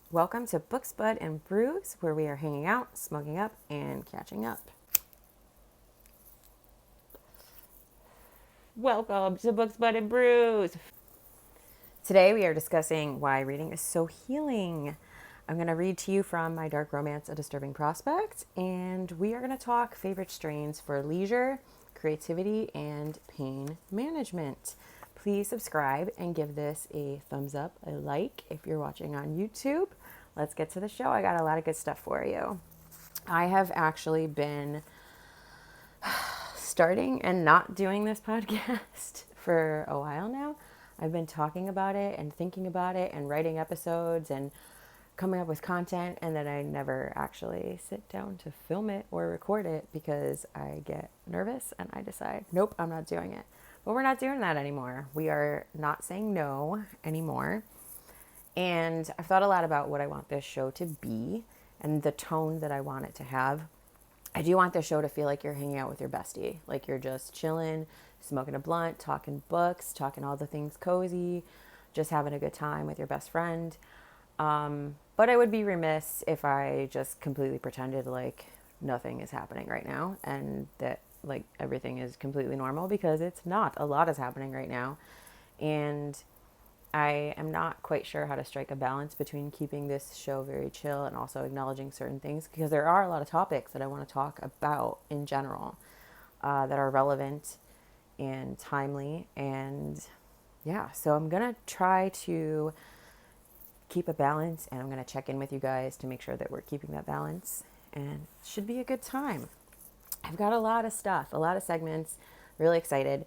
Welcome to Books, Bud, and Brews, where we are hanging out, smoking up, and catching up. Welcome to Books, Bud, and Brews. Today we are discussing why reading is so healing. I'm going to read to you from my dark romance, A Disturbing Prospect, and we are going to talk favorite strains for leisure, creativity, and pain management. Please subscribe and give this a thumbs up, a like if you're watching on YouTube. Let's get to the show. I got a lot of good stuff for you. I have actually been starting and not doing this podcast for a while now. I've been talking about it and thinking about it and writing episodes and coming up with content, and then I never actually sit down to film it or record it because I get nervous and I decide, nope, I'm not doing it. But we're not doing that anymore. We are not saying no anymore. And I've thought a lot about what I want this show to be and the tone that I want it to have. I do want this show to feel like you're hanging out with your bestie, like you're just chilling, smoking a blunt, talking books, talking all the things cozy, just having a good time with your best friend. But I would be remiss if I just completely pretended like nothing is happening right now and that like everything is completely normal, because it's not. A lot is happening right now. And I am not quite sure how to strike a balance between keeping this show very chill and also acknowledging certain things, because there are a lot of topics that I want to talk about in general that are relevant and timely. And yeah, so I'm going to try to keep a balance, and I'm going to check in with you guys to make sure that we're keeping that balance, and it should be a good time. I've got a lot of stuff, a lot of segments, really excited.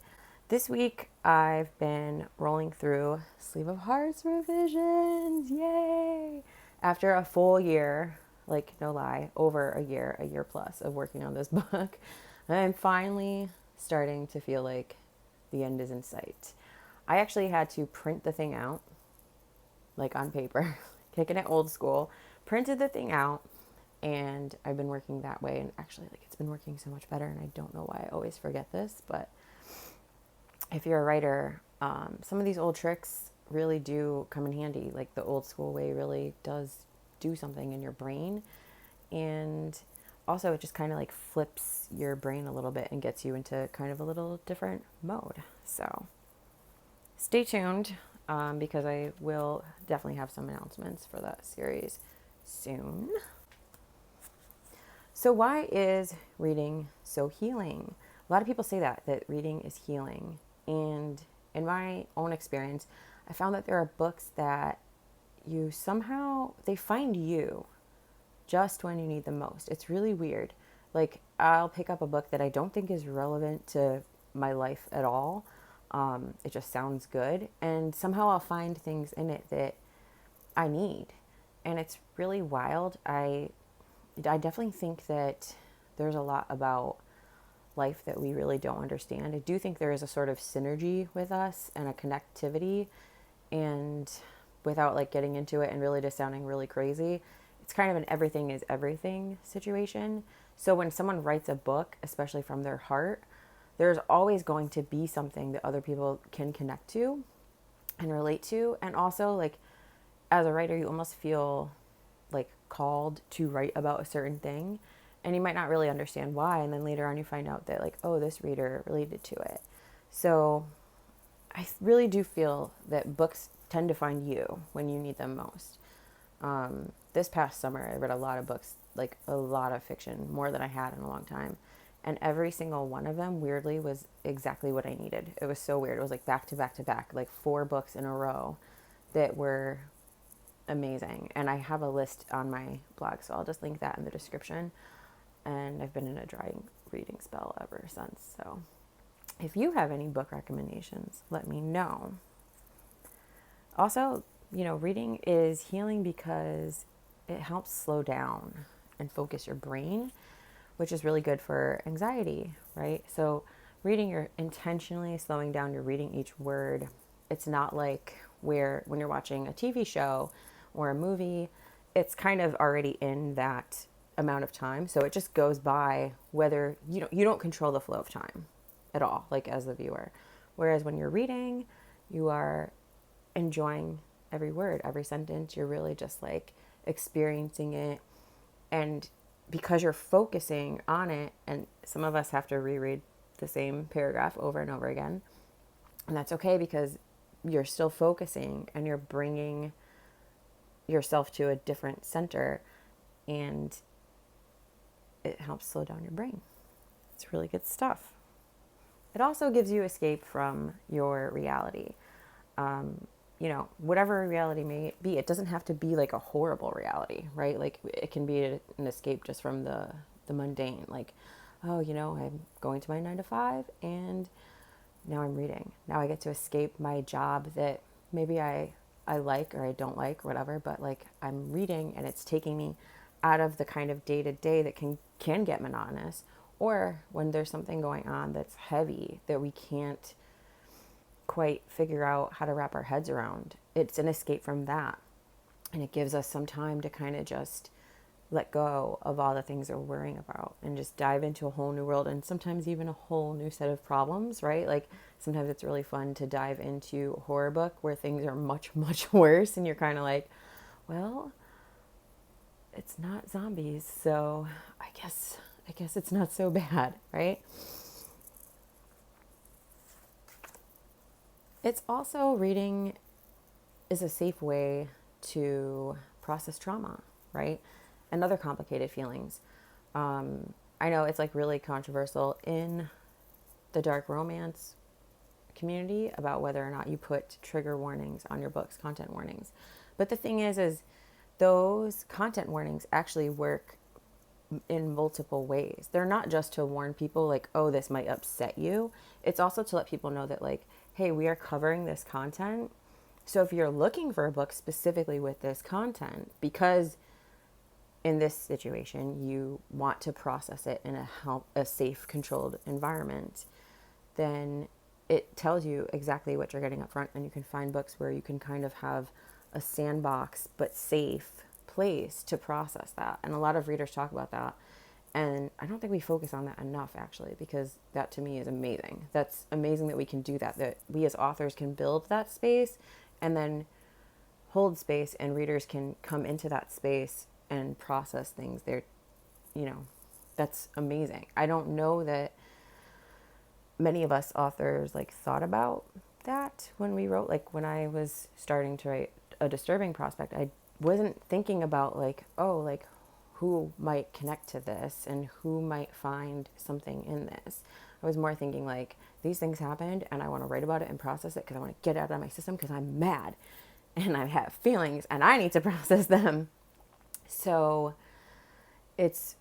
This week, I've been rolling through Sleeve of Hearts revisions. Yay! After a full year, like no lie, over a year plus of working on this book, I'm finally starting to feel like the end is in sight. I actually had to print the thing out, like on paper, kicking it old school, printed the thing out, and I've been working that way. And actually, like, it's been working so much better, and I don't know why I always forget this, but if you're a writer, some of these old tricks really do come in handy. Like the old school way really does do something in your brain. And also it just kind of like flips your brain a little bit and gets you into kind of a little different mode. So stay tuned, because I will definitely have some announcements for that series soon. So why is reading so healing? A lot of people say that reading is healing. And in my own experience, I found that there are books that they find you just when you need them most. It's really weird. Like, I'll pick up a book that I don't think is relevant to my life at all. It just sounds good. And somehow I'll find things in it that I need. And it's really wild. I definitely think that there's a lot about life that we really don't understand. I do think there is a sort of synergy with us and a connectivity, and without like getting into it and really just sounding really crazy, it's kind of an everything is everything situation. So when someone writes a book, especially from their heart, there's always going to be something that other people can connect to and relate to. And also, like, as a writer, you almost feel like called to write about a certain thing, and you might not really understand why, and then later on you find out that, like, oh, this reader related to it. So I really do feel that books tend to find you when you need them most. This past summer I read a lot of books, like a lot of fiction, more than I had in a long time, and every single one of them weirdly was exactly what I needed. It was so weird. It was like back to back to back, like 4 books in a row that were amazing. And I have a list on my blog, so I'll just link that in the description. And I've been in a dry reading spell ever since. So if you have any book recommendations, let me know. Also, reading is healing because it helps slow down and focus your brain, which is really good for anxiety, right? So reading, you're intentionally slowing down, you're reading each word. It's not like when you're watching a TV show or a movie, it's kind of already in that amount of time. So it just goes by, whether you don't control the flow of time at all, like as the viewer. Whereas when you're reading, you are enjoying every word, every sentence. You're really just like experiencing it. And because you're focusing on it, and some of us have to reread the same paragraph over and over again, and that's okay because you're still focusing and you're bringing yourself to a different center, and it helps slow down your brain. It's really good stuff. It also gives you escape from your reality. Whatever reality may be, it doesn't have to be like a horrible reality, right? Like it can be an escape just from the mundane. Like, oh, I'm going to my 9 to 5 and now I'm reading. Now I get to escape my job that maybe I like or I don't like or whatever, but like I'm reading and it's taking me out of the kind of day to day that can get monotonous, or when there's something going on that's heavy that we can't quite figure out how to wrap our heads around. It's an escape from that. And it gives us some time to kind of just let go of all the things that we're worrying about and just dive into a whole new world, and sometimes even a whole new set of problems, right? Like sometimes it's really fun to dive into a horror book where things are much, much worse, and you're kind of like, well, it's not zombies, so I guess it's not so bad, right? It's also, reading is a safe way to process trauma, right? And other complicated feelings. I know it's like really controversial in the dark romance community about whether or not you put trigger warnings on your books, content warnings. But the thing is those content warnings actually work in multiple ways. They're not just to warn people like, oh, this might upset you. It's also to let people know that like, hey, we are covering this content. So if you're looking for a book specifically with this content, because in this situation you want to process it in a safe, controlled environment, then it tells you exactly what you're getting up front, and you can find books where you can kind of have a sandbox but safe place to process that. And a lot of readers talk about that, and I don't think we focus on that enough, actually, because that to me is amazing. That's amazing that we can do that we as authors can build that space and then hold space, and readers can come into that space and process things. That's amazing. I don't know that many of us authors like thought about that when we wrote. Like when I was starting to write A Disturbing Prospect, I wasn't thinking about like, oh, like who might connect to this and who might find something in this. I was more thinking like, these things happened and I want to write about it and process it because I want to get it out of my system because I'm mad and I have feelings and I need to process them. So it's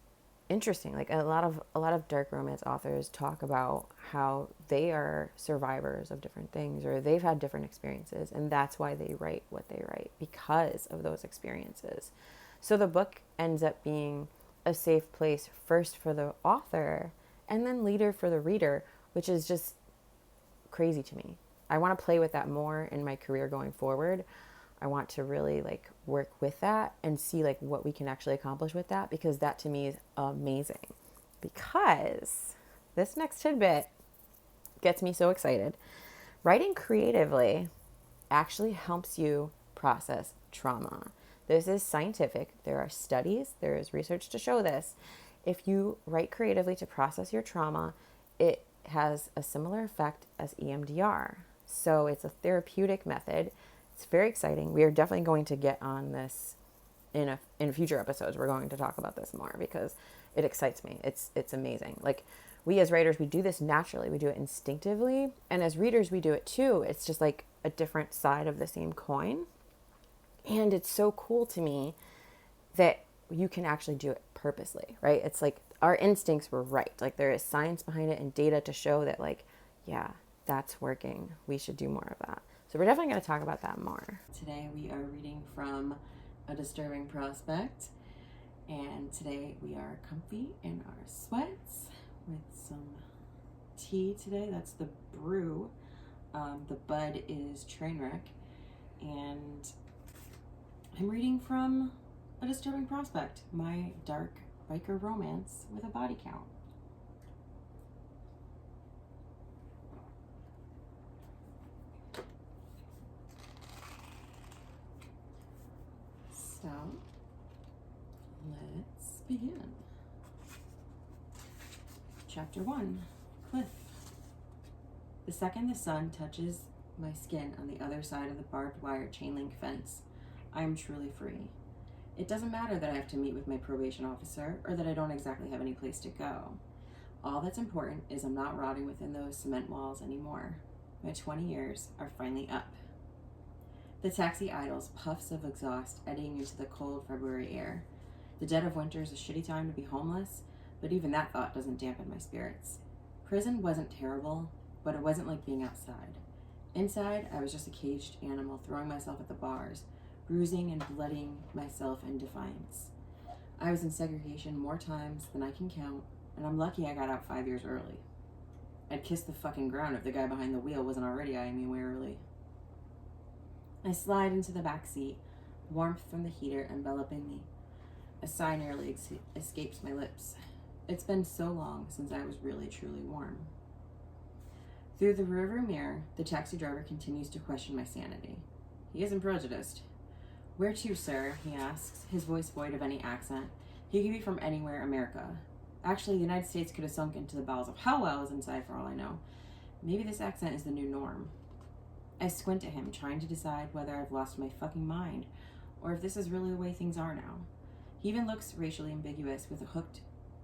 interesting. Like a lot of dark romance authors talk about how they are survivors of different things, or they've had different experiences, and that's why they write what they write, because of those experiences. So the book ends up being a safe place first for the author and then later for the reader, which is just crazy to me. I want to play with that more in my career going forward. I want to really like work with that and see like what we can actually accomplish with that, because that to me is amazing. Because this next tidbit gets me so excited. Writing creatively actually helps you process trauma. This is scientific. There are studies, there is research to show this. If you write creatively to process your trauma, it has a similar effect as EMDR. So it's a therapeutic method. It's very exciting. We are definitely going to get on this in future episodes. We're going to talk about this more because it excites me. It's amazing. Like we as writers, we do this naturally. We do it instinctively. And as readers, we do it too. It's just like a different side of the same coin. And it's so cool to me that you can actually do it purposely, right? It's like our instincts were right. Like there is science behind it and data to show that like, yeah, that's working. We should do more of that. So we're definitely going to talk about that more. Today we are reading from A Disturbing Prospect. And today we are comfy in our sweats with some tea today. That's the brew. The bud is Trainwreck. And I'm reading from A Disturbing Prospect, my dark biker romance with a body count. So, Let's begin. Chapter 1, Cliff. The second the sun touches my skin on the other side of the barbed wire chain link fence, I am truly free. It doesn't matter that I have to meet with my probation officer or that I don't exactly have any place to go. All that's important is I'm not rotting within those cement walls anymore. My 20 years are finally up. The taxi idles, puffs of exhaust eddying into the cold February air. The dead of winter is a shitty time to be homeless, but even that thought doesn't dampen my spirits. Prison wasn't terrible, but it wasn't like being outside. Inside, I was just a caged animal throwing myself at the bars, bruising and blooding myself in defiance. I was in segregation more times than I can count, and I'm lucky I got out 5 years early. I'd kiss the fucking ground if the guy behind the wheel wasn't already eyeing me warily. I slide into the back seat, warmth from the heater enveloping me. A sigh nearly escapes my lips. It's been so long since I was really truly warm. Through the rearview mirror, the taxi driver continues to question my sanity. He isn't prejudiced. "Where to, sir?" he asks, his voice void of any accent. He could be from anywhere America. Actually, the United States could have sunk into the bowels of hell while I was inside for all I know. Maybe this accent is the new norm. I squint at him, trying to decide whether I've lost my fucking mind, or if this is really the way things are now. He even looks racially ambiguous with a hooked,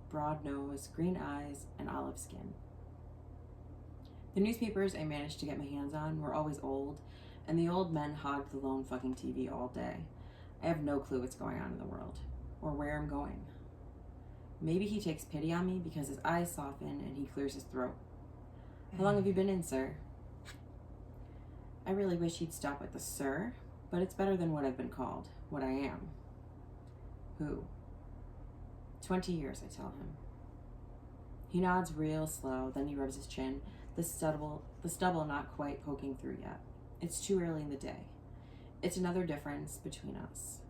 broad nose, green eyes, and olive skin. The newspapers I managed to get my hands on were always old, and the old men hogged the lone fucking TV all day. I have no clue what's going on in the world, or where I'm going. Maybe he takes pity on me because his eyes soften and he clears his throat. "How long have you been in, sir?" I really wish he'd stop with the sir, but it's better than what I've been called, what I am. Who? 20 years, I tell him. He nods real slow, then he rubs his chin, the stubble not quite poking through yet. It's too early in the day. It's another difference between us.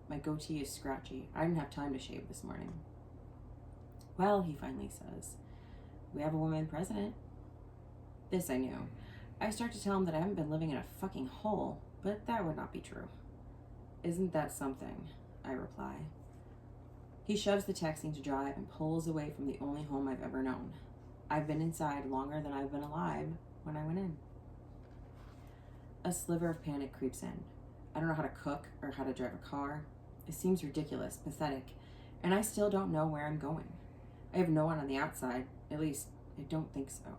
My goatee is scratchy. I didn't have time to shave this morning. "Well," he finally says, "we have a woman president." This I knew. I start to tell him that I haven't been living in a fucking hole, but that would not be true. "Isn't that something?" I reply. He shoves the taxi into drive and pulls away from the only home I've ever known. I've been inside longer than I've been alive when I went in. A sliver of panic creeps in. I don't know how to cook or how to drive a car. It seems ridiculous, pathetic, and I still don't know where I'm going. I have no one on the outside, at least I don't think so.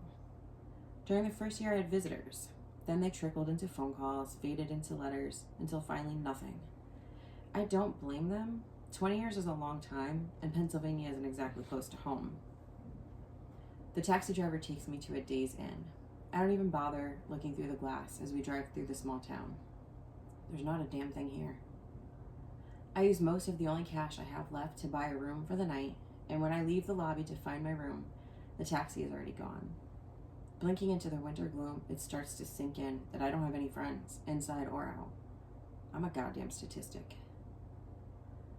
During the first year I had visitors. Then they trickled into phone calls, faded into letters, until finally nothing. I don't blame them. 20 years is a long time, and Pennsylvania isn't exactly close to home. The taxi driver takes me to a Days Inn. I don't even bother looking through the glass as we drive through the small town. There's not a damn thing here. I use most of the only cash I have left to buy a room for the night, and when I leave the lobby to find my room, the taxi is already gone. Blinking into the winter gloom, it starts to sink in that I don't have any friends, inside or out. I'm a goddamn statistic.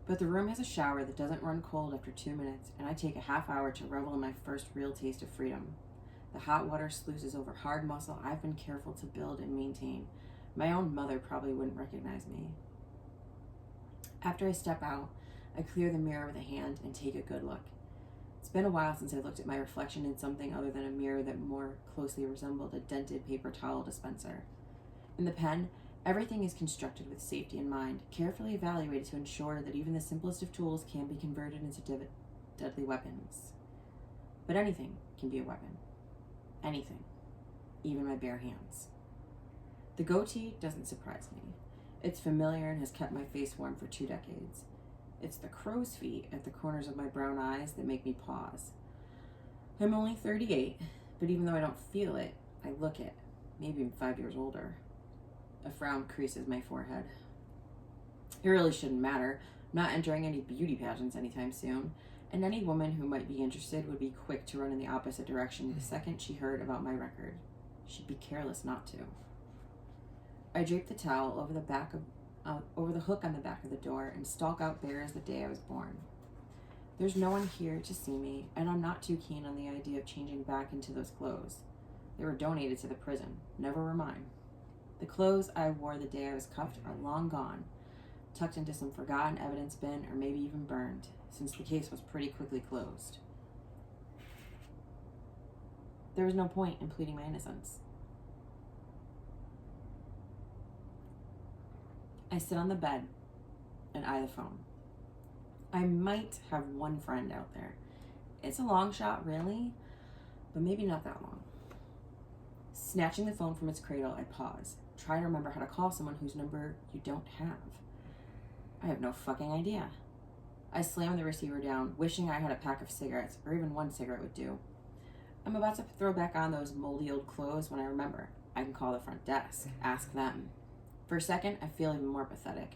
But the room has a shower that doesn't run cold after 2 minutes, and I take a half hour to revel in my first real taste of freedom. The hot water sluices over hard muscle I've been careful to build and maintain. My own mother probably wouldn't recognize me. After I step out, I clear the mirror with a hand and take a good look. It's been a while since I looked at my reflection in something other than a mirror that more closely resembled a dented paper towel dispenser. In the pen, everything is constructed with safety in mind, carefully evaluated to ensure that even the simplest of tools can be converted into deadly weapons. But anything can be a weapon. Anything. Even my bare hands. The goatee doesn't surprise me. It's familiar and has kept my face warm for 2 decades. It's the crow's feet at the corners of my brown eyes that make me pause. I'm only 38, but even though I don't feel it, I look it. Maybe I'm 5 years older. A frown creases my forehead. It really shouldn't matter. I'm not entering any beauty pageants anytime soon, and any woman who might be interested would be quick to run in the opposite direction the second she heard about my record. She'd be careless not to. I drape the towel over the hook on the back of the door and stalk out bare as the day I was born. There's no one here to see me, and I'm not too keen on the idea of changing back into those clothes. They were donated to the prison, never were mine. The clothes I wore the day I was cuffed are long gone. tucked into some forgotten evidence bin, or maybe even burned, since the case was pretty quickly closed. There was no point in pleading my innocence. I sit on the bed and eye the phone. I might have one friend out there. It's a long shot, really, but maybe not that long. Snatching the phone from its cradle, I pause, try to remember how to call someone whose number you don't have. I have no fucking idea. I slam the receiver down, wishing I had a pack of cigarettes, or even one cigarette would do. I'm about to throw back on those moldy old clothes when I remember I can call the front desk, ask them. For a second, I feel even more pathetic,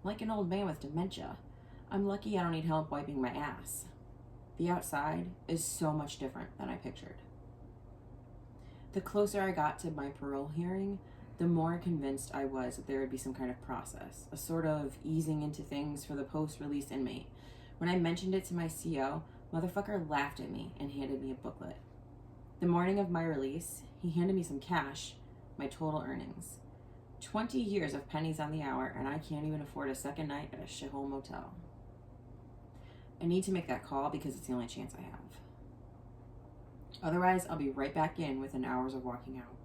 like an old man with dementia. I'm lucky I don't need help wiping my ass. The outside is so much different than I pictured. The closer I got to my parole hearing, the more convinced I was that there would be some kind of process, a sort of easing into things for the post-release inmate. When I mentioned it to my CO, motherfucker laughed at me and handed me a booklet. The morning of my release, he handed me some cash, my total earnings. 20 years of pennies on the hour, and I can't even afford a second night at a shithole motel. I need to make that call because it's the only chance I have. Otherwise, I'll be right back in within hours of walking out.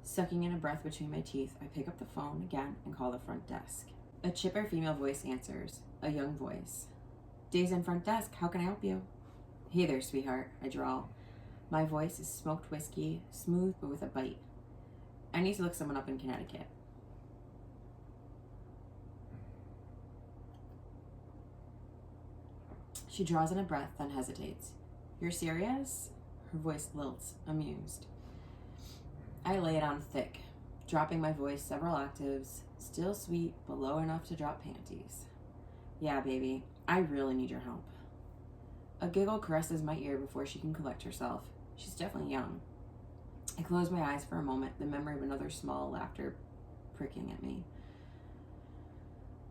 Sucking in a breath between my teeth, I pick up the phone again and call the front desk. A chipper female voice answers, a young voice. Days in front desk, how can I help you? Hey there, sweetheart, I drawl. My voice is smoked whiskey, smooth but with a bite. I need to look someone up in Connecticut. She draws in a breath, then hesitates. You're serious? Her voice lilts, amused. I lay it on thick, dropping my voice several octaves, still sweet, but low enough to drop panties. Yeah, baby, I really need your help. A giggle caresses my ear before she can collect herself. She's definitely young. I close my eyes for a moment, the memory of another small laughter pricking at me.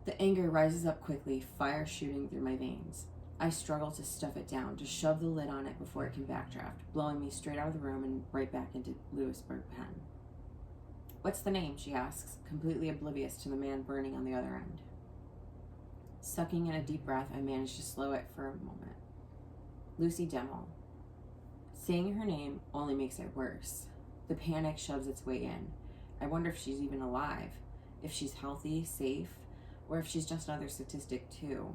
The anger rises up quickly, fire shooting through my veins. I struggle to stuff it down, to shove the lid on it before it can backdraft, blowing me straight out of the room and right back into Lewisburg Pen. What's the name? She asks, completely oblivious to the man burning on the other end. Sucking in a deep breath, I manage to slow it for a moment. Lucy Demmel. Saying her name only makes it worse. The panic shoves its way in. I wonder if she's even alive, if she's healthy, safe, or if she's just another statistic too.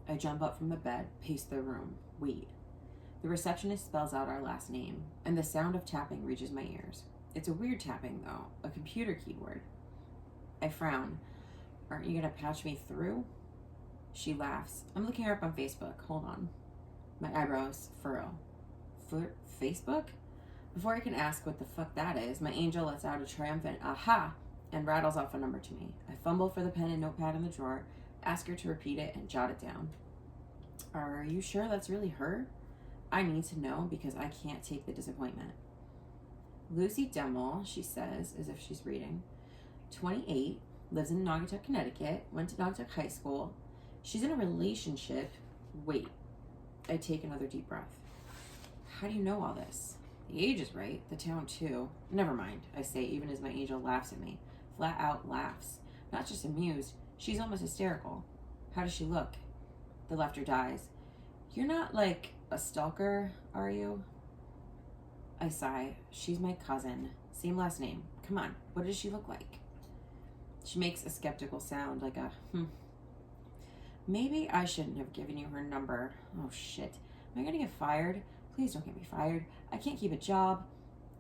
I jump up from the bed, pace the room, wait. The receptionist spells out our last name, and the sound of tapping reaches my ears. It's a weird tapping, though, a computer keyboard. I frown. Aren't you gonna patch me through? She laughs. I'm looking her up on Facebook. Hold on. My eyebrows furrow. Facebook? Before I can ask what the fuck that is, my angel lets out a triumphant aha and rattles off a number to me. I fumble for the pen and notepad in the drawer, ask her to repeat it and jot it down. Are you sure that's really her? I need to know because I can't take the disappointment. Lucy Demmel, she says, as if she's reading. 28, lives in Naugatuck, Connecticut, went to Naugatuck High School. She's in a relationship. Wait. I take another deep breath. How do you know all this? The age is right, the town too. Never mind, I say, even as my angel laughs at me. Flat out laughs. Not just amused, she's almost hysterical. How does she look? The laughter dies. You're not like a stalker, are you? I sigh. She's my cousin. Same last name. Come on, what does she look like? She makes a skeptical sound, like a Maybe I shouldn't have given you her number. Oh shit. Am I gonna get fired? Please don't get me fired. I can't keep a job.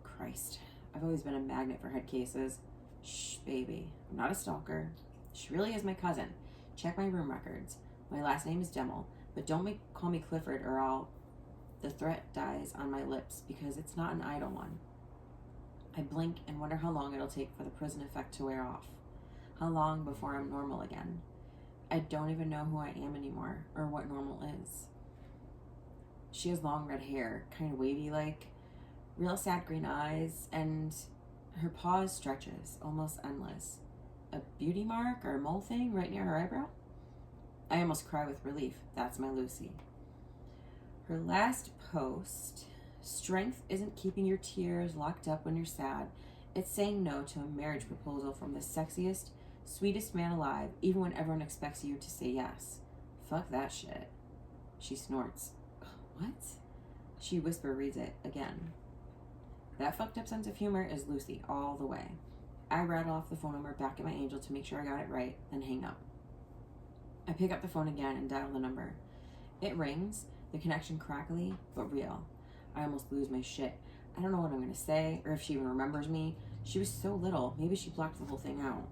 Christ. I've always been a magnet for head cases. Shh, baby. I'm not a stalker. She really is my cousin. Check my room records. My last name is Demmel, but don't call me Clifford or I'll... The threat dies on my lips because it's not an idle one. I blink and wonder how long it'll take for the prison effect to wear off. How long before I'm normal again. I don't even know who I am anymore or what normal is. She has long red hair, kind of wavy-like, real sad green eyes, and her pause stretches, almost endless. A beauty mark or a mole thing right near her eyebrow? I almost cry with relief. That's my Lucy. Her last post, strength isn't keeping your tears locked up when you're sad. It's saying no to a marriage proposal from the sexiest, Sweetest man alive, even when everyone expects you to say yes. Fuck that shit. She snorts. What? She whisper reads it again. That fucked up sense of humor is Lucy all the way. I rattle off the phone number back at my angel to make sure I got it right, then hang up. I pick up the phone again and dial the number. It rings, the connection crackly, but real. I almost lose my shit. I don't know what I'm going to say, or if she even remembers me. She was so little, maybe she blocked the whole thing out.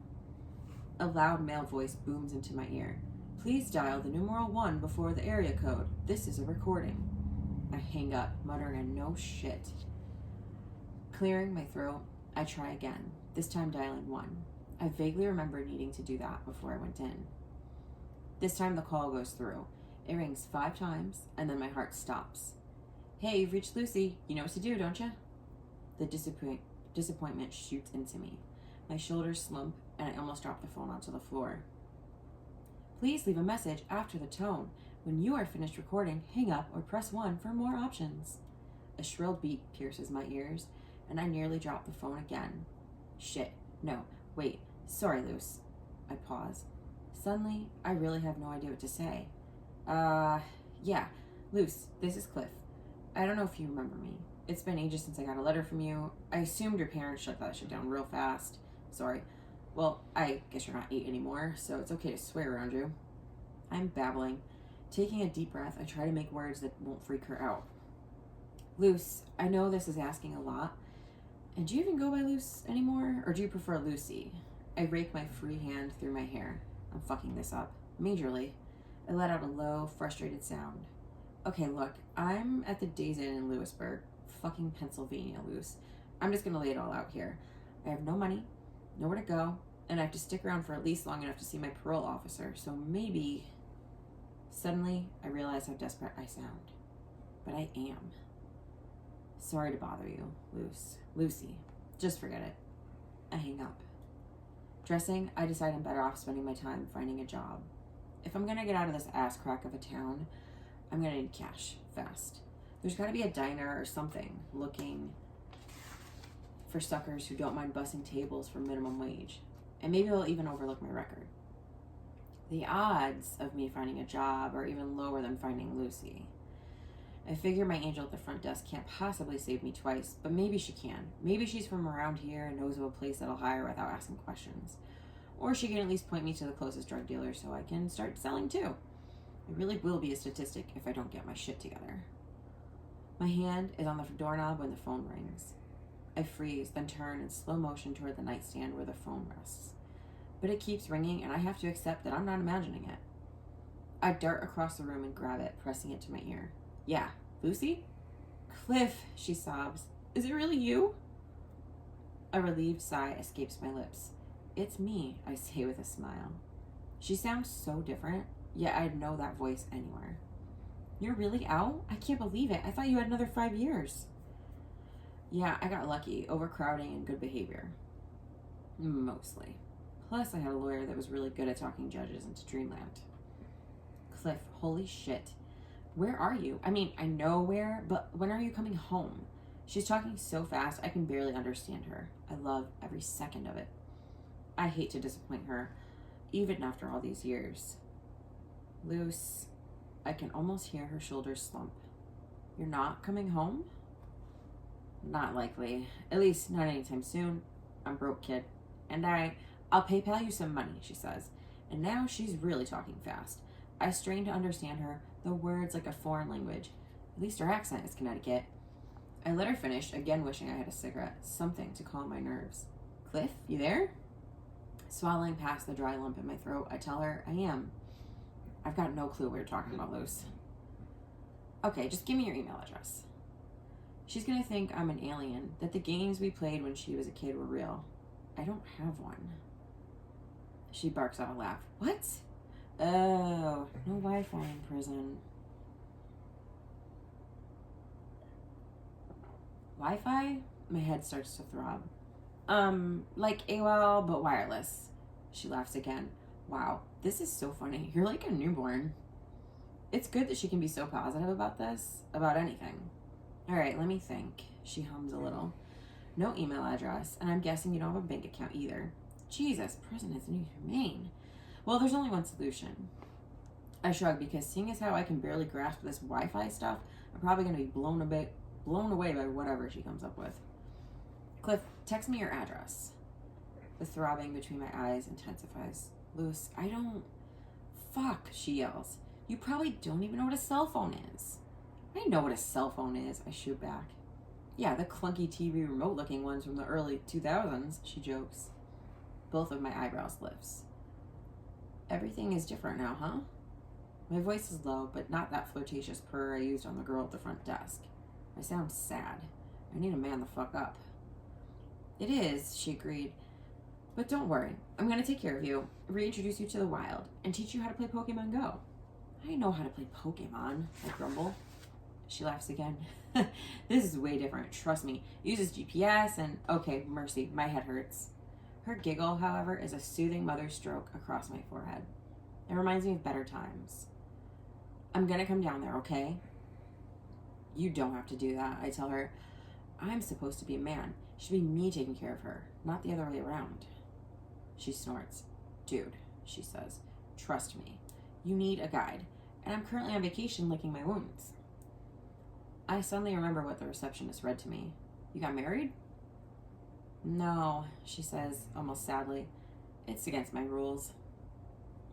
A loud male voice booms into my ear. Please dial the numeral 1 before the area code. This is a recording. I hang up, muttering a no shit. Clearing my throat, I try again, this time dialing 1. I vaguely remember needing to do that before I went in. This time the call goes through. It rings 5 times, and then my heart stops. Hey, you've reached Lucy. You know what to do, don't you? The disappointment shoots into me. My shoulders slump, and I almost drop the phone onto the floor. Please leave a message after the tone. When you are finished recording, hang up or press 1 for more options. A shrill beat pierces my ears, and I nearly drop the phone again. Shit. No. Wait. Sorry, Luce. I pause. Suddenly, I really have no idea what to say. Yeah. Luce, this is Cliff. I don't know if you remember me. It's been ages since I got a letter from you. I assumed your parents shut that shit down real fast. Sorry. Well, I guess you're not 8 anymore, so it's okay to swear around you. I'm babbling. Taking a deep breath, I try to make words that won't freak her out. Luce, I know this is asking a lot. And do you even go by Luce anymore, or do you prefer Lucy? I rake my free hand through my hair. I'm fucking this up. Majorly. I let out a low, frustrated sound. Okay, look, I'm at the Days Inn in Lewisburg, fucking Pennsylvania, Luce. I'm just gonna lay it all out here. I have no money, nowhere to go, and I have to stick around for at least long enough to see my parole officer, so maybe... Suddenly, I realize how desperate I sound. But I am. Sorry to bother you, Lucy. Just forget it. I hang up. Dressing, I decide I'm better off spending my time finding a job. If I'm gonna get out of this ass crack of a town, I'm gonna need cash, fast. There's gotta be a diner or something looking for suckers who don't mind bussing tables for minimum wage. And maybe they'll even overlook my record. The odds of me finding a job are even lower than finding Lucy. I figure my angel at the front desk can't possibly save me twice, but maybe she can. Maybe she's from around here and knows of a place that'll hire without asking questions. Or she can at least point me to the closest drug dealer so I can start selling too. I really will be a statistic if I don't get my shit together. My hand is on the doorknob when the phone rings. I freeze, then turn in slow motion toward the nightstand where the phone rests. But it keeps ringing, and I have to accept that I'm not imagining it. I dart across the room and grab it, pressing it to my ear. Yeah, Lucy? Cliff, she sobs. Is it really you? A relieved sigh escapes my lips. It's me, I say with a smile. She sounds so different, yet I'd know that voice anywhere. You're really out? I can't believe it. I thought you had another 5 years. Yeah, I got lucky, overcrowding and good behavior. Mostly. Plus, I had a lawyer that was really good at talking judges into dreamland. Cliff, holy shit. Where are you? I mean, I know where, but when are you coming home? She's talking so fast, I can barely understand her. I love every second of it. I hate to disappoint her, even after all these years. Luce, I can almost hear her shoulders slump. You're not coming home? Not likely. At least not anytime soon. I'm broke, kid. And I'll PayPal you some money, she says. And now she's really talking fast. I strain to understand her, the words like a foreign language. At least her accent is Connecticut. I let her finish, again wishing I had a cigarette, something to calm my nerves. Cliff, you there? Swallowing past the dry lump in my throat, I tell her I am. I've got no clue what you're talking about, Luce. Okay, just give me your email address. She's gonna think I'm an alien, that the games we played when she was a kid were real. I don't have one. She barks out a laugh. What? Oh, no Wi-Fi in prison. Wi-Fi? My head starts to throb. Like AOL, but wireless. She laughs again. Wow, this is so funny. You're like a newborn. It's good that she can be so positive about this, about anything. All right, let me think. She hums a little. No email address, and I'm guessing you don't have a bank account either. Jesus, prison is inhumane. Well, there's only one solution. I shrug because seeing as how I can barely grasp this Wi-Fi stuff, I'm probably going to be blown away by whatever she comes up with. Cliff, text me your address. The throbbing between my eyes intensifies. Luce, I don't... Fuck, she yells. You probably don't even know what a cell phone is. I know what a cell phone is, I shoot back. Yeah, the clunky TV remote looking ones from the early 2000s, she jokes. Both of my eyebrows lifts. Everything is different now, huh? My voice is low, but not that flirtatious purr I used on the girl at the front desk. I sound sad. I need to man the fuck up. It is, she agreed. But don't worry. I'm going to take care of you, reintroduce you to the wild, and teach you how to play Pokemon Go. I know how to play Pokemon, I grumble. She laughs again. This is way different, trust me. Uses GPS and... Okay, mercy, my head hurts. Her giggle, however, is a soothing mother stroke across my forehead. It reminds me of better times. I'm gonna come down there, okay? You don't have to do that, I tell her. I'm supposed to be a man. It should be me taking care of her, not the other way around. She snorts. Dude, she says, trust me. You need a guide, and I'm currently on vacation licking my wounds. I suddenly remember what the receptionist read to me. You got married? No, she says, almost sadly. It's against my rules.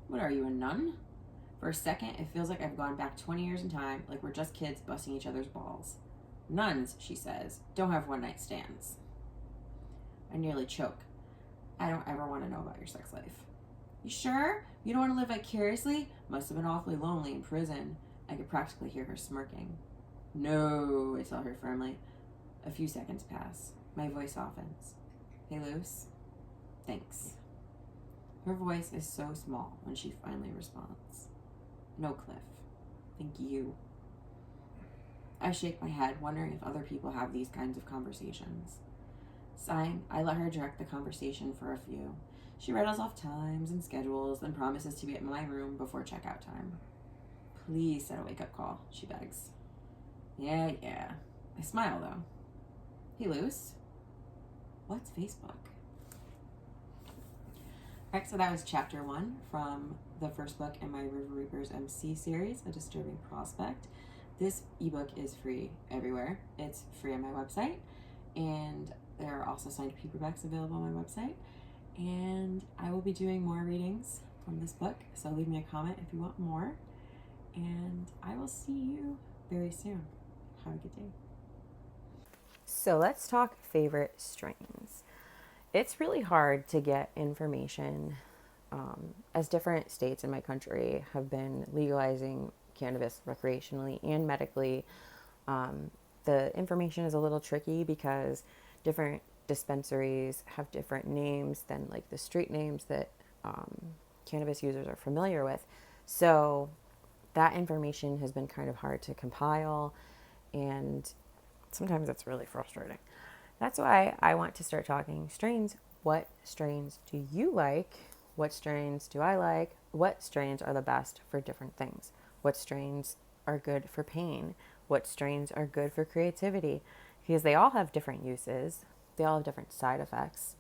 What are you, a nun? For a second, it feels like I've gone back 20 years in time, like we're just kids busting each other's balls. Nuns, she says, don't have one-night stands. I nearly choke. I don't ever want to know about your sex life. You sure? You don't want to live vicariously? Must have been awfully lonely in prison. I could practically hear her smirking. No, I tell her firmly. A few seconds pass. My voice softens. Hey, Luce. Thanks. Her voice is so small when she finally responds. No, Cliff. Thank you. I shake my head, wondering if other people have these kinds of conversations. Sighing, I let her direct the conversation for a few. She rattles off times and schedules, then promises to be at my room before checkout time. Please set a wake-up call, she begs. Yeah. I smile, though. Hey, Luce. What's Facebook? Alright, so that was chapter 1 from the first book in my River Reapers MC series, A Disturbing Prospect. This ebook is free everywhere. It's free on my website, and there are also signed paperbacks available on my website. And I will be doing more readings from this book, so leave me a comment if you want more. And I will see you very soon. Have a good day. So let's talk favorite strains. It's really hard to get information as different states in my country have been legalizing cannabis recreationally and medically. The information is a little tricky because different dispensaries have different names than like the street names that cannabis users are familiar with. So that information has been kind of hard to compile, and sometimes it's really frustrating. That's why I want to start talking strains. What strains do you like? What strains do I like? What strains are the best for different things? What strains are good for pain? What strains are good for creativity? Because they all have different uses. They all have different side effects.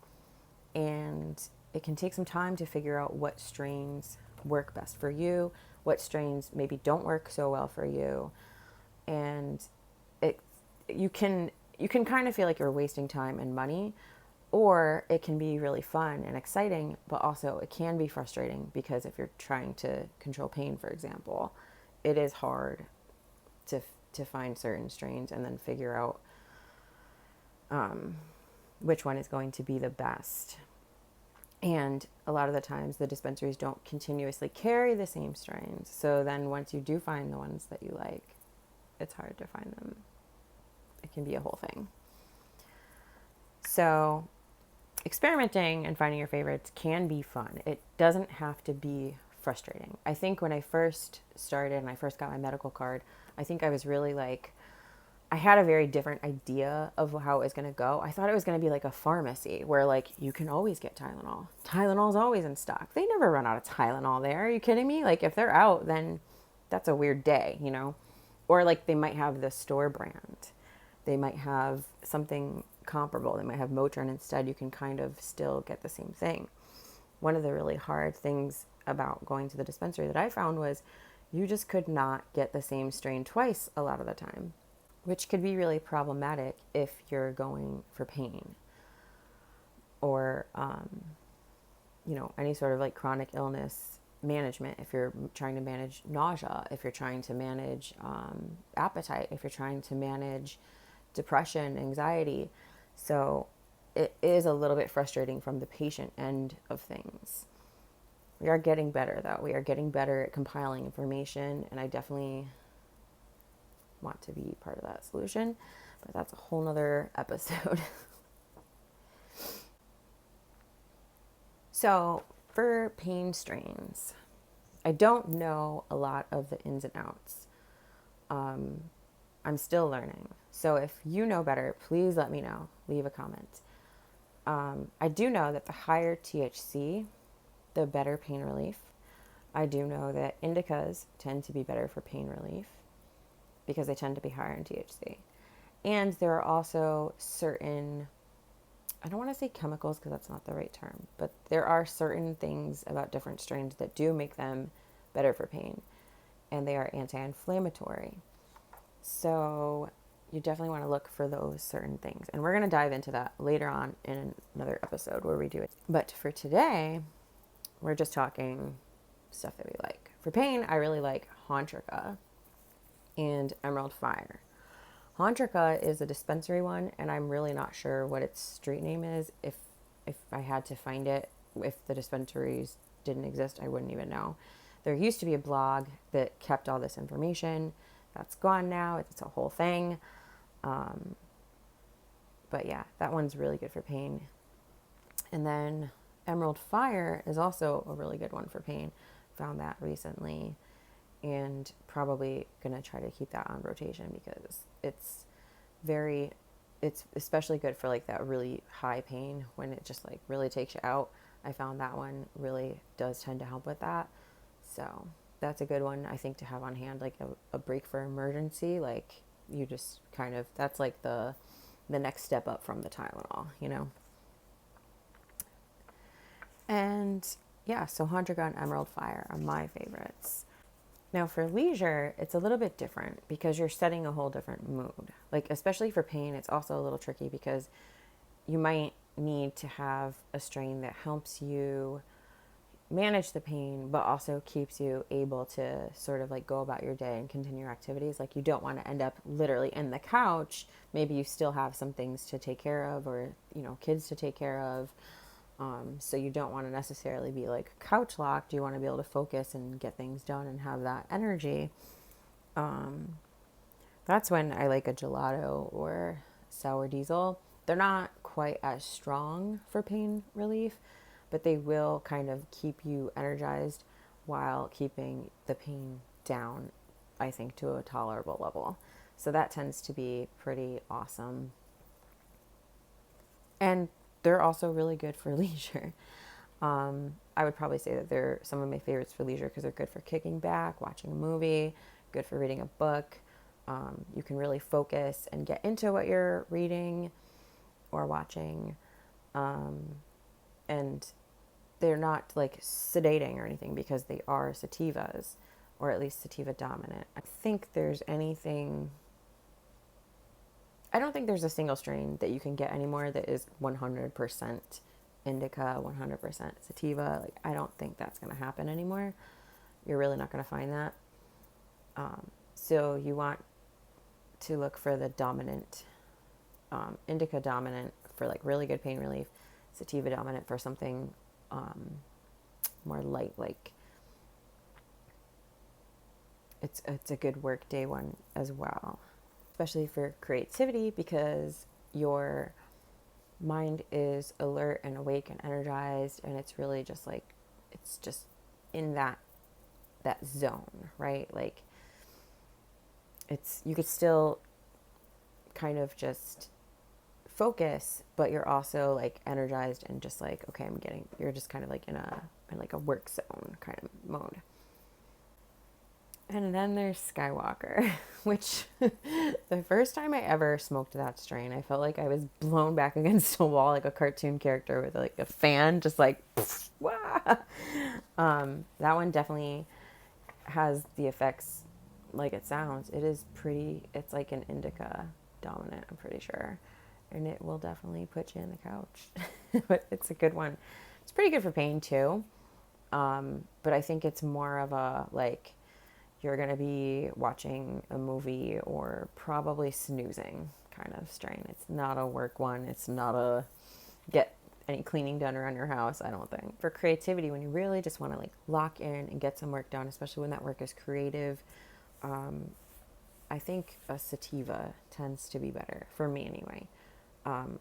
And it can take some time to figure out what strains work best for you, what strains maybe don't work so well for you. And you can kind of feel like you're wasting time and money, or it can be really fun and exciting, but also it can be frustrating because if you're trying to control pain, for example, it is hard to find certain strains and then figure out which one is going to be the best. And a lot of the times the dispensaries don't continuously carry the same strains. So then once you do find the ones that you like, it's hard to find them. It can be a whole thing. So experimenting and finding your favorites can be fun. It doesn't have to be frustrating. I think when I first started and I first got my medical card, I think I was really like, I had a very different idea of how it was going to go. I thought it was going to be like a pharmacy where like you can always get Tylenol. Tylenol's always in stock. They never run out of Tylenol there. Are you kidding me? Like if they're out, then that's a weird day, you know? Or like they might have the store brand. They might have something comparable. They might have Motrin instead. You can kind of still get the same thing. one of the really hard things about going to the dispensary that I found was you just could not get the same strain twice a lot of the time, which could be really problematic if you're going for pain or, any sort of like chronic illness management. If you're trying to manage nausea, if you're trying to manage appetite, if you're trying to manage depression, anxiety. So it is a little bit frustrating from the patient end of things. We are getting better, though. We are getting better at compiling information, and I definitely want to be part of that solution, but that's a whole nother episode. So for pain strains, I don't know a lot of the ins and outs. I'm still learning. So if you know better, please let me know. Leave a comment. I do know that the higher THC, the better pain relief. I do know that indicas tend to be better for pain relief because they tend to be higher in THC. And there are also certain, I don't want to say chemicals because that's not the right term, but there are certain things about different strains that do make them better for pain, and they are anti-inflammatory. So you definitely want to look for those certain things. And we're going to dive into that later on in another episode where we do it. But for today, we're just talking stuff that we like. For pain, I really like Hontrica and Emerald Fire. Hontrica is a dispensary one, and I'm really not sure what its street name is. If I had to find it, if the dispensaries didn't exist, I wouldn't even know. There used to be a blog that kept all this information. That's gone now. It's a whole thing. But yeah, that one's really good for pain. And then Emerald Fire is also a really good one for pain. Found that recently, and probably gonna try to keep that on rotation because it's especially good for like that really high pain when it just like really takes you out. I found that one really does tend to help with that. So that's a good one, I think, to have on hand, like a break for emergency. Like you just kind of, that's like the next step up from the Tylenol, And yeah, so Hontrica and Emerald Fire are my favorites. Now for leisure, it's a little bit different because you're setting a whole different mood. Like especially for pain, it's also a little tricky because you might need to have a strain that helps you manage the pain, but also keeps you able to sort of like go about your day and continue your activities. Like you don't want to end up literally in the couch. Maybe you still have some things to take care of or, kids to take care of. So you don't want to necessarily be like couch locked. You want to be able to focus and get things done and have that energy. That's when I like a gelato or sour diesel. They're not quite as strong for pain relief, but they will kind of keep you energized while keeping the pain down, I think, to a tolerable level. So that tends to be pretty awesome. And they're also really good for leisure. I would probably say that they're some of my favorites for leisure because they're good for kicking back, watching a movie, good for reading a book. You can really focus and get into what you're reading or watching. And they're not like sedating or anything because they are sativas, or at least sativa dominant. I don't think there's a single strain that you can get anymore that is 100% indica, 100% sativa. Like, I don't think that's going to happen anymore. You're really not going to find that. So you want to look for the dominant, indica dominant for like really good pain relief, sativa dominant for something more light, like it's a good work day one as well, especially for creativity because your mind is alert and awake and energized, and it's really just like it's just in that zone, right? Like you could still kind of just focus, but you're also like energized and just like, okay, you're just kind of like in like a work zone kind of mode. And then there's Skywalker, which the first time I ever smoked that strain, I felt like I was blown back against a wall like a cartoon character with like a fan, just like, wah. That one definitely has the effects like it sounds. It is pretty, it's like an indica dominant, I'm pretty sure. And it will definitely put you in the couch. But it's a good one. It's pretty good for pain too. But I think it's more of a like, you're going to be watching a movie or probably snoozing kind of strain. It's not a work one. It's not a get any cleaning done around your house, I don't think. For creativity, when you really just want to like lock in and get some work done, especially when that work is creative, I think a sativa tends to be better for me anyway.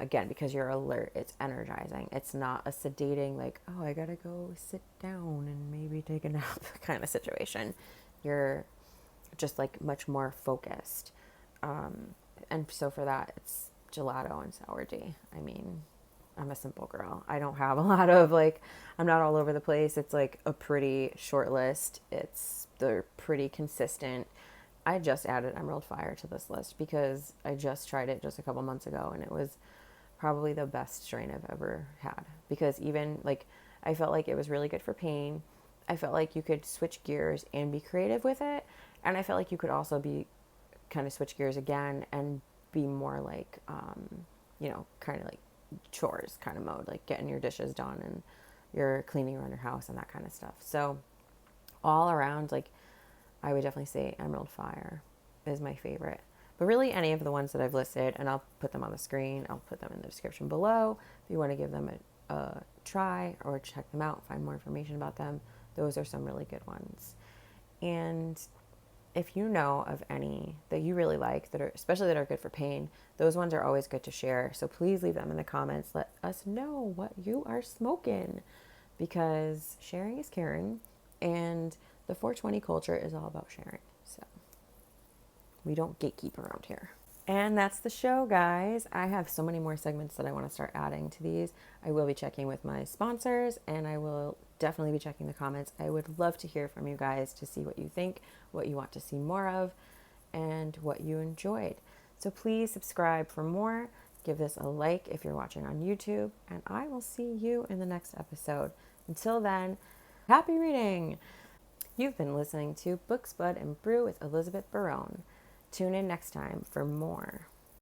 Again, because you're alert, it's energizing. It's not a sedating, like, oh, I gotta go sit down and maybe take a nap kind of situation. You're just like much more focused. And so for that, it's gelato and sour D. I mean, I'm a simple girl. I don't have a lot of like, I'm not all over the place. It's like a pretty short list. They're pretty consistent. I just added Emerald Fire to this list because I just tried it just a couple months ago and it was probably the best strain I've ever had. Because even like, I felt like it was really good for pain. I felt like you could switch gears and be creative with it. And I felt like you could also be kind of switch gears again and be more like, kind of like chores kind of mode, like getting your dishes done and you're cleaning around your house and that kind of stuff. So all around, like, I would definitely say Emerald Fire is my favorite. But really any of the ones that I've listed, and I'll put them on the screen, I'll put them in the description below if you want to give them a try or check them out, find more information about them. Those are some really good ones. And if you know of any that you really like, that are especially that are good for pain, those ones are always good to share. So please leave them in the comments. Let us know what you are smoking, because sharing is caring, and the 420 culture is all about sharing. So we don't gatekeep around here. And that's the show, guys. I have so many more segments that I want to start adding to these. I will be checking with my sponsors, and I will definitely be checking the comments. I would love to hear from you guys to see what you think, what you want to see more of, and what you enjoyed. So please subscribe for more. Give this a like if you're watching on YouTube, and I will see you in the next episode. Until then, happy reading! You've been listening to Books, Bud, and Brew with Elizabeth Barone. Tune in next time for more.